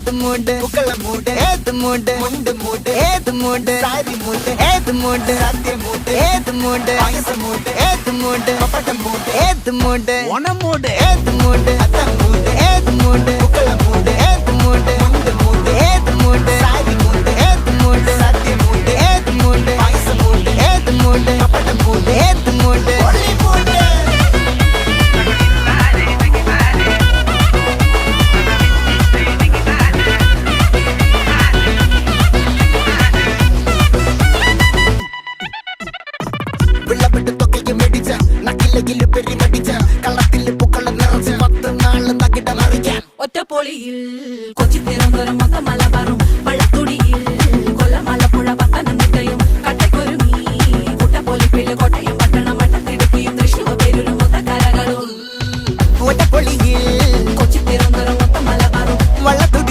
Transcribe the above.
ഏത് മൂട് പുക്കള മൂട് ഏത് മൂട് മുണ്ട് മൂട് ഏത് മൂട് സാരി മൂട് ഏത് മൂട് സദ്യ മൂട് ഏത് മൂട് പായസ മൂട് ഏത് മൂട് പപ്പടം മൂട് ഏത് മൂട് ഓണം മൂട് ഏത് മൂട് അത്തം മൂട് ഏത് മൂട് പുക്കള മൂട് ഏത് മൂട് മുണ്ട് മൂട് ഏത് മൂട് സാരി മൂട് ഏത് മൂട് സദ്യ മൂട് ഏത് മൂട് പായസ മൂട് ഏത് മൂട് പപ്പടം മൂട് ഏത് മൂട് ഒളി മൂട് ഒറ്റപ്പൊളിയിൽ കൊച്ചി തിരുവനന്തപുരം മൊത്തമല